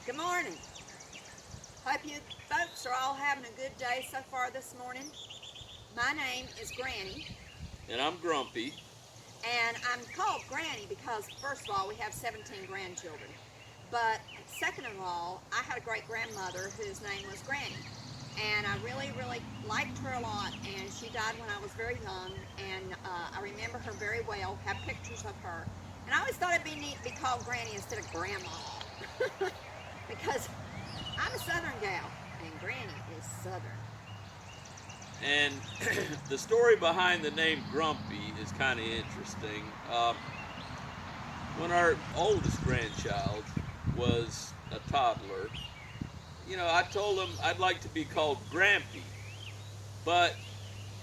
Good morning. Hope you folks are all having a good day so far this morning. My name is Granny, And I'm Grumpy. and I'm called Granny because, first of all, we have 17 grandchildren. But second of all, I had a great grandmother whose name was Granny. And I really, really liked her a lot. And she died when I was very young. And I remember her very well, have pictures of her. And I always thought it'd be neat to be called Granny instead of Grandma. Because I'm a Southern gal, and Granny is Southern. And the story behind the name Grumpy is kind of interesting. When our oldest grandchild was a toddler, I told him I'd like to be called Grampy, but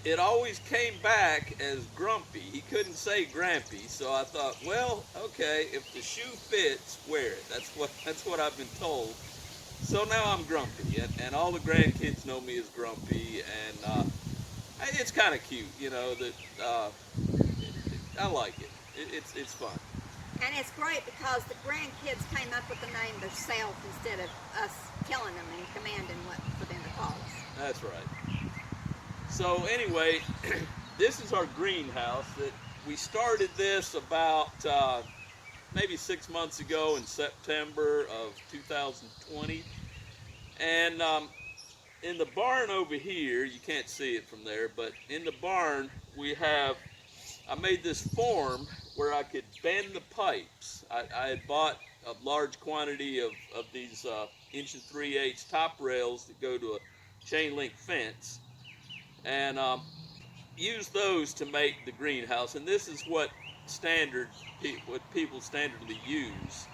it always came back as Grumpy. He couldn't say Grampy, so I thought, well, okay, if the shoe fits, wear it. That's what I've been told. So now I'm Grumpy, and all the grandkids know me as Grumpy, and it's kind of cute, that I like it. It's fun. And it's great because the grandkids came up with the name themselves instead of us telling them and commanding what for them to call us. That's right. So anyway, this is our greenhouse. That we started this about maybe 6 months ago in September of 2020, and in the barn over here, you can't see it from there, but in the barn I made this form where I could bend the pipes. I had bought a large quantity of these 1 3/8 top rails that go to a chain link fence, and used those to make the greenhouse. And this is what what people standardly use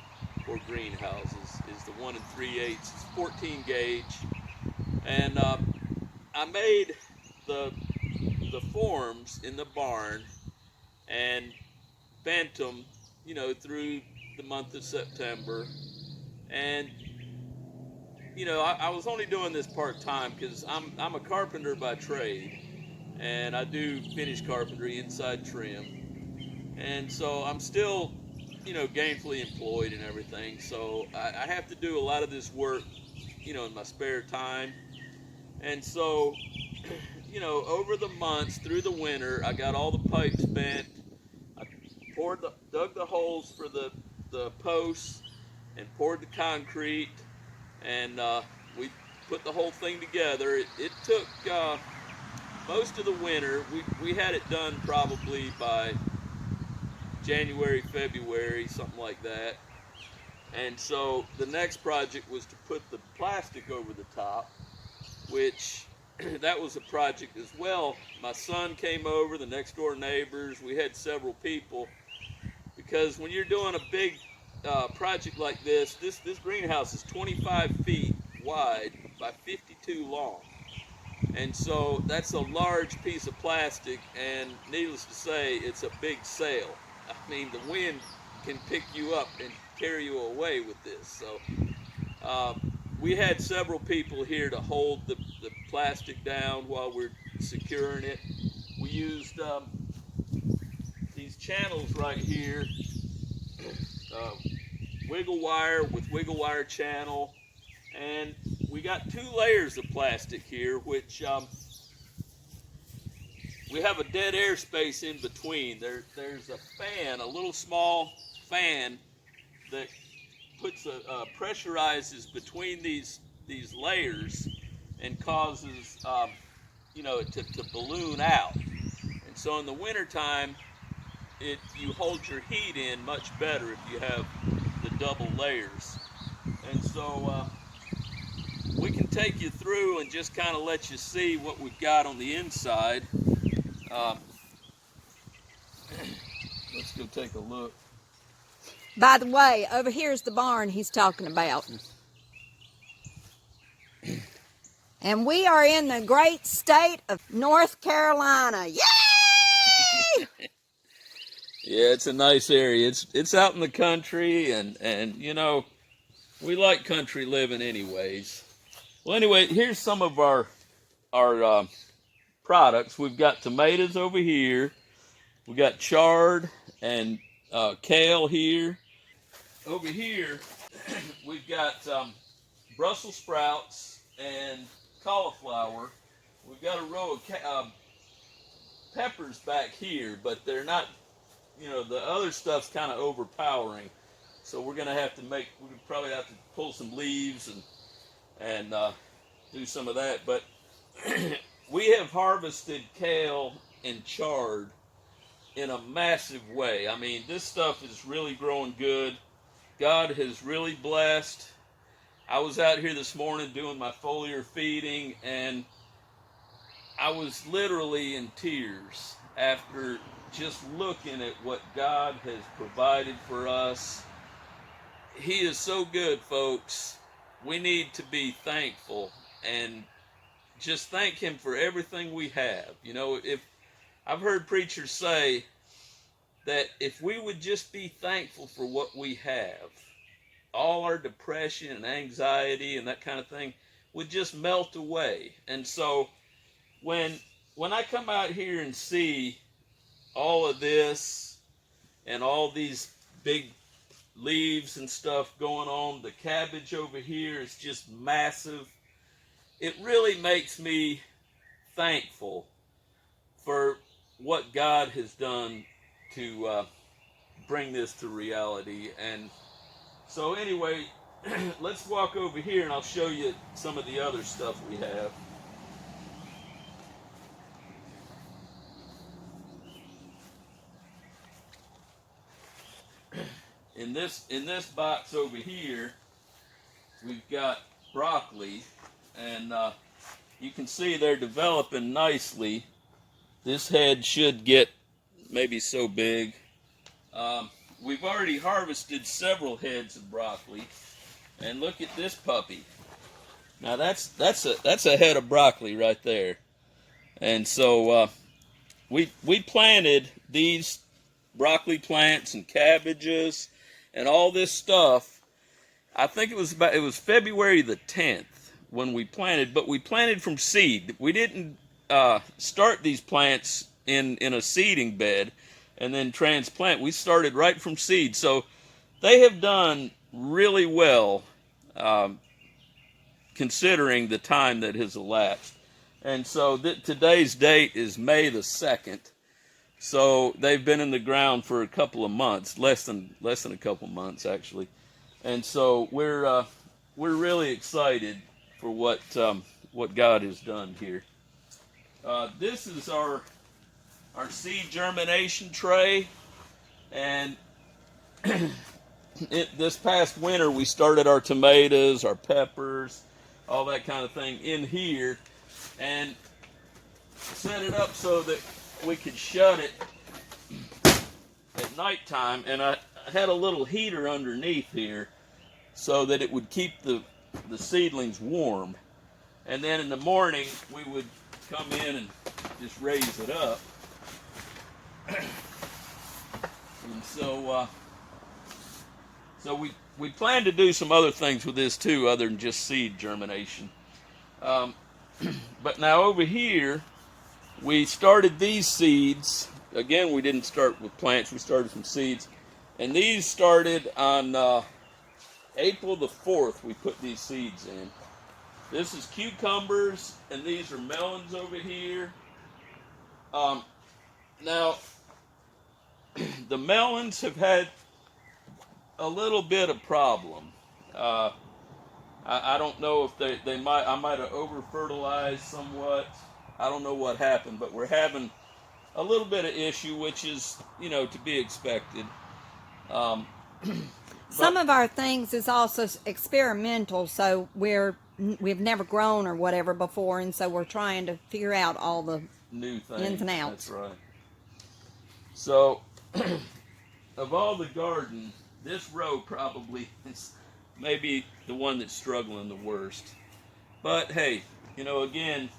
for greenhouses is the 1 3/8. It's 14 gauge, and I made the forms in the barn and bent them, through the month of September. And I was only doing this part time because I'm a carpenter by trade, and I do finish carpentry, inside trim, and so I'm still, gainfully employed and everything. So I have to do a lot of this work, in my spare time, and so over the months through the winter, I got all the pipes bent. I dug the holes for the posts, and poured the concrete, and we put the whole thing together. It took most of the winter. We had it done probably by January, February, something like that. And so the next project was to put the plastic over the top, which that was a project as well. My son came over, the next door neighbors, we had several people, because when you're doing a big project like this greenhouse is 25 feet wide by 52 long. And so that's a large piece of plastic, and needless to say, it's a big sail. I mean, the wind can pick you up and carry you away with this. So we had several people here to hold the plastic down while we're securing it. We used these channels right here, wiggle wire with wiggle wire channel, and we got 2 layers of plastic here, which we have a dead air space in between. There's a fan, a little small fan that pressurizes between these layers and causes it to balloon out. And so in the wintertime, you hold your heat in much better if you have the double layers. And so we can take you through and just kind of let you see what we've got on the inside. Let's go take a look. By the way, over here's the barn he's talking about. And we are in the great state of North Carolina. Yay! Yeah, it's a nice area. It's out in the country, and we like country living anyways. Well, anyway, here's some of our products. We've got tomatoes over here. We got chard and kale here. Over here, we've got Brussels sprouts and cauliflower. We've got a row of peppers back here, but they're not, the other stuff's kind of overpowering. So we're going to have to we probably have to pull some leaves and do some of that. But we have harvested kale and chard in a massive way. I mean, this stuff is really growing good. God has really blessed. I was out here this morning doing my foliar feeding, and I was literally in tears after just looking at what God has provided for us. He is so good, folks. We need to be thankful and just thank Him for everything we have. If I've heard preachers say that if we would just be thankful for what we have, all our depression and anxiety and that kind of thing would just melt away. And so when I come out here and see all of this and all these big leaves and stuff going on, the cabbage over here is just massive. It really makes me thankful for what God has done to bring this to reality. And so anyway, let's walk over here and I'll show you some of the other stuff we have. In this box over here, we've got broccoli, and you can see they're developing nicely. This head should get maybe so big. We've already harvested several heads of broccoli, and look at this puppy. Now that's a head of broccoli right there. And so we planted these broccoli plants and cabbages and all this stuff. I think it was February the 10th when we planted, but we planted from seed. We didn't start these plants in a seeding bed and then transplant. We started right from seed. So they have done really well considering the time that has elapsed. And so today's date is May the 2nd. So they've been in the ground for a couple of months, less than a couple months actually. And so we're really excited for what God has done here. This is our seed germination tray, and this past winter we started our tomatoes, our peppers, all that kind of thing in here, and set it up so that we could shut it at nighttime. And I had a little heater underneath here so that it would keep the seedlings warm. And then in the morning we would come in and just raise it up. And so we plan to do some other things with this too, other than just seed germination. But now over here, we started these seeds. Again, we didn't start with plants, we started from seeds. And these started on April the 4th, we put these seeds in. This is cucumbers, and these are melons over here. Now, the melons have had a little bit of problem. I don't know if I might have over-fertilized somewhat. I don't know what happened, but we're having a little bit of issue, which is, to be expected. Some of our things is also experimental, so we've never grown or whatever before, and so we're trying to figure out all the new things, ins and outs. That's right. So, of all the garden, this row probably is maybe the one that's struggling the worst. But hey, again,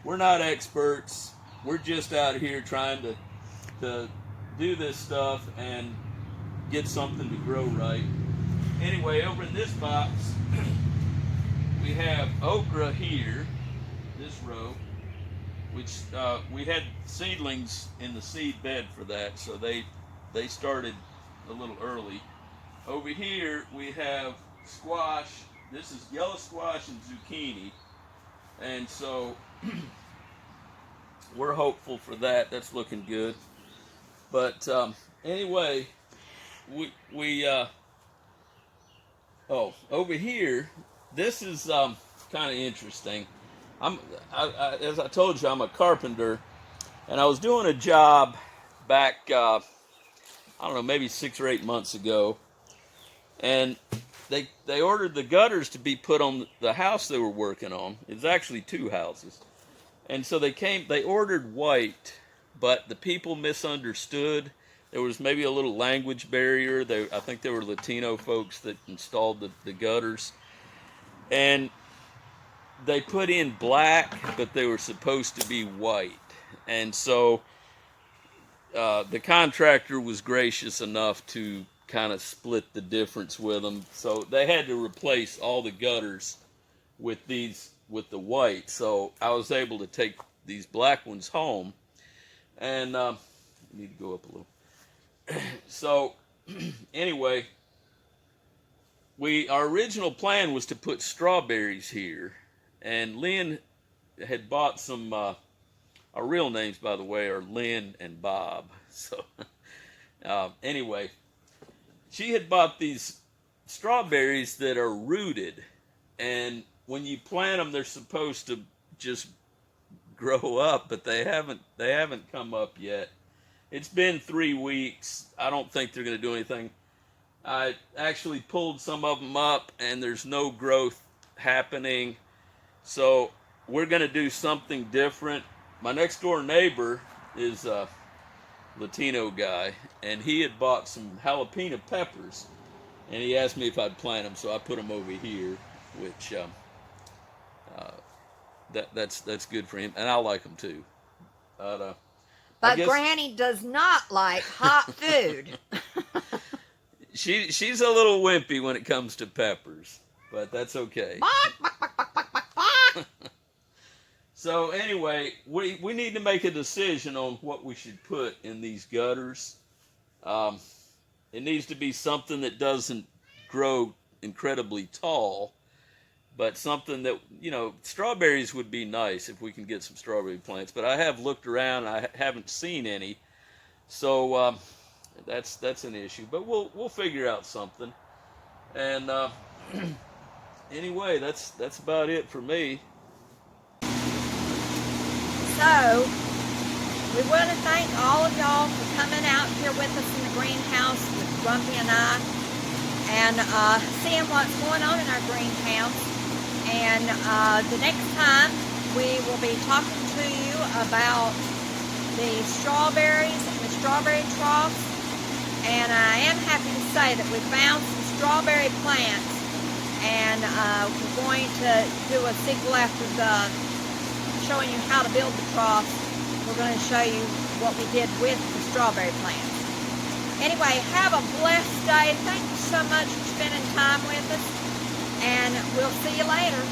we're not experts. We're just out here trying to do this stuff and get something to grow right. Anyway, over in this box, we have okra here, this row, which we had seedlings in the seed bed for that, so they started a little early. Over here we have squash. This is yellow squash and zucchini. And so we're hopeful for that. That's looking good. But anyway, over here, this is kind of interesting. As I told you, I'm a carpenter, and I was doing a job back, I don't know, maybe 6 or 8 months ago, and they ordered the gutters to be put on the house they were working on. It's actually 2 houses, and so they ordered white, but the people misunderstood. There was maybe a little language barrier. I think they were Latino folks that installed the gutters, and they put in black, but they were supposed to be white. And so the contractor was gracious enough to kind of split the difference with them. So they had to replace all the gutters with the white. So I was able to take these black ones home. And I need to go up a little. So anyway, our original plan was to put strawberries here. And Lynn had bought some, our real names, by the way, are Lynn and Bob. So anyway, she had bought these strawberries that are rooted. And when you plant them, they're supposed to just grow up, but they haven't come up yet. It's been 3 weeks. I don't think they're going to do anything. I actually pulled some of them up, and there's no growth happening. So we're going to do something different. My next door neighbor is a Latino guy, and he had bought some jalapeno peppers, and he asked me if I'd plant them, so I put them over here, which that's good for him, and I like them too. But Granny does not like hot food. She's a little wimpy when it comes to peppers, but that's okay. So anyway, we need to make a decision on what we should put in these gutters. It needs to be something that doesn't grow incredibly tall, but something that, strawberries would be nice if we can get some strawberry plants. But I have looked around and I haven't seen any, so that's an issue. But we'll figure out something. And anyway, that's about it for me. So, we want to thank all of y'all for coming out here with us in the greenhouse with Grumpy and I, and seeing what's going on in our greenhouse. And the next time, we will be talking to you about the strawberries and the strawberry troughs. And I am happy to say that we found some strawberry plants, and we're going to do a sequel after showing you how to build the trough. We're going to show you what we did with the strawberry plants. Anyway, have a blessed day. Thank you so much for spending time with us, and we'll see you later.